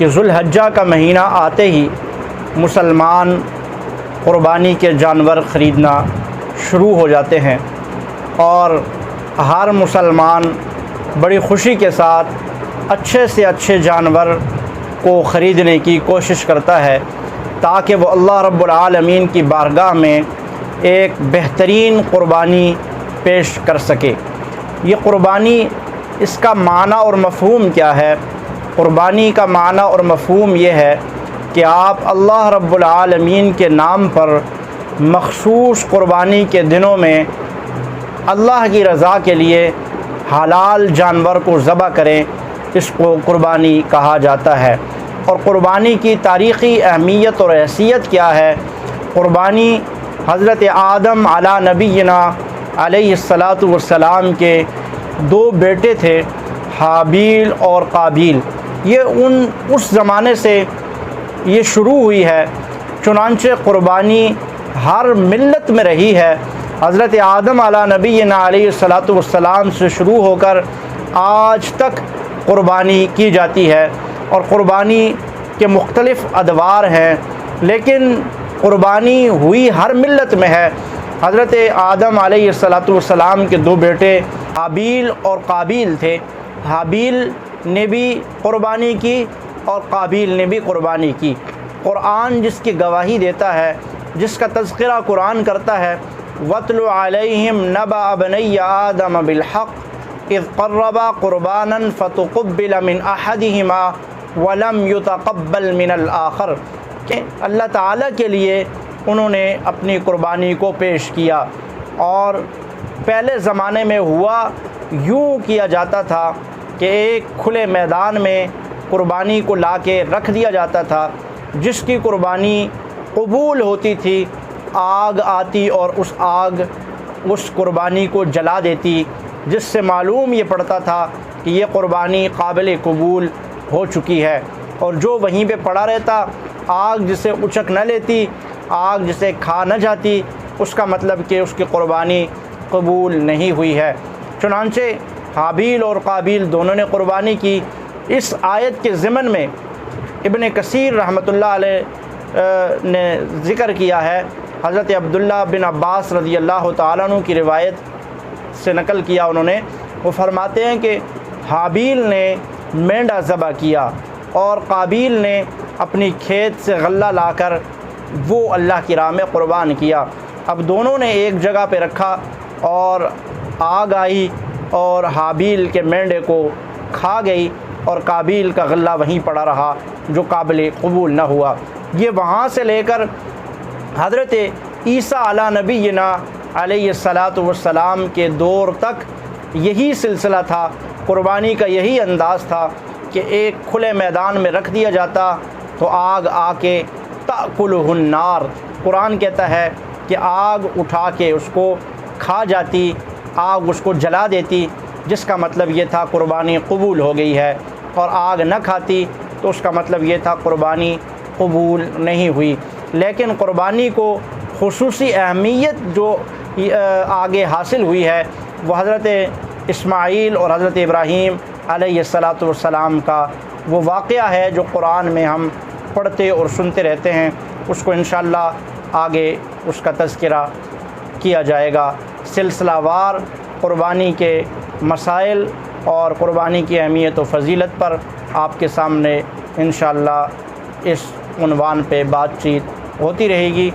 کہ ذوالحجہ کا مہینہ آتے ہی مسلمان قربانی کے جانور خریدنا شروع ہو جاتے ہیں، اور ہر مسلمان بڑی خوشی کے ساتھ اچھے سے اچھے جانور کو خریدنے کی کوشش کرتا ہے تاکہ وہ اللہ رب العالمین کی بارگاہ میں ایک بہترین قربانی پیش کر سکے۔ یہ قربانی، اس کا معنی اور مفہوم کیا ہے؟ قربانی کا معنی اور مفہوم یہ ہے کہ آپ اللہ رب العالمین کے نام پر مخصوص قربانی کے دنوں میں اللہ کی رضا کے لیے حلال جانور کو ذبح کریں، اس کو قربانی کہا جاتا ہے۔ اور قربانی کی تاریخی اہمیت اور حیثیت کیا ہے؟ قربانی حضرت آدم علی نبینا علیہ السلام کے دو بیٹے تھے، حابیل اور قابیل۔ یہ اس زمانے سے یہ شروع ہوئی ہے، چنانچہ قربانی ہر ملت میں رہی ہے۔ حضرت آدم علی نبینا علیہ السلام سے شروع ہو کر آج تک قربانی کی جاتی ہے، اور قربانی کے مختلف ادوار ہیں، لیکن قربانی ہوئی ہر ملت میں ہے۔ حضرت آدم علیہ السلام کے دو بیٹے حابیل اور قابیل تھے۔ حابیل نے بھی قربانی کی اور قابیل نے بھی قربانی کی۔ قرآن جس کی گواہی دیتا ہے، جس کا تذکرہ قرآن کرتا ہے، وَاتْلُ عَلَيْهِمْ نَبَأَ بَنِيَّ آدَمَ بِالْحَقِّ اِذْ قَرَّبَا قُرْبَانًا فَتُقُبِّلَ مِنْ أَحَدِهِمَا وَلَمْ يُتَقَبَّلْ مِنَ الْآخَرِ، کہ اللہ تعالیٰ کے لیے انہوں نے اپنی قربانی کو پیش کیا۔ اور پہلے زمانے میں ہوا یوں کیا جاتا تھا کہ ایک کھلے میدان میں قربانی کو لا کے رکھ دیا جاتا تھا، جس کی قربانی قبول ہوتی تھی آگ آتی اور اس قربانی کو جلا دیتی، جس سے معلوم یہ پڑتا تھا کہ یہ قربانی قابل قبول ہو چکی ہے۔ اور جو وہیں پہ پڑا رہتا، آگ جسے اچک نہ لیتی، آگ جسے کھا نہ جاتی، اس کا مطلب کہ اس کی قربانی قبول نہیں ہوئی ہے۔ چنانچہ حابیل اور قابیل دونوں نے قربانی کی۔ اس آیت کے ضمن میں ابن کثیر رحمۃ اللہ علیہ نے ذکر کیا ہے، حضرت عبداللہ بن عباس رضی اللہ تعالیٰ عنہ کی روایت سے نقل کیا، انہوں نے وہ فرماتے ہیں کہ حابیل نے مینڈا ذبح کیا اور قابیل نے اپنی کھیت سے غلہ لا کر وہ اللہ کی راہ میں قربان کیا۔ اب دونوں نے ایک جگہ پہ رکھا اور آگ آئی اور حابیل کے مینڈے کو کھا گئی، اور قابیل کا غلہ وہیں پڑا رہا جو قابل قبول نہ ہوا۔ یہ وہاں سے لے کر حضرت عیسیٰ علی نبینا علیہ السلام کے دور تک یہی سلسلہ تھا، قربانی کا یہی انداز تھا کہ ایک کھلے میدان میں رکھ دیا جاتا تو آگ آ کے تأکلہ النار، قرآن کہتا ہے کہ آگ اٹھا کے اس کو کھا جاتی، آگ اس کو جلا دیتی، جس کا مطلب یہ تھا قربانی قبول ہو گئی ہے۔ اور آگ نہ کھاتی تو اس کا مطلب یہ تھا قربانی قبول نہیں ہوئی۔ لیکن قربانی کو خصوصی اہمیت جو آگے حاصل ہوئی ہے، وہ حضرت اسماعیل اور حضرت ابراہیم علیہ السلام کا وہ واقعہ ہے جو قرآن میں ہم پڑھتے اور سنتے رہتے ہیں۔ اس کو انشاءاللہ آگے اس کا تذکرہ کیا جائے گا۔ سلسلہ وار قربانی کے مسائل اور قربانی کی اہمیت و فضیلت پر آپ کے سامنے انشاءاللہ اس عنوان پہ بات چیت ہوتی رہے گی۔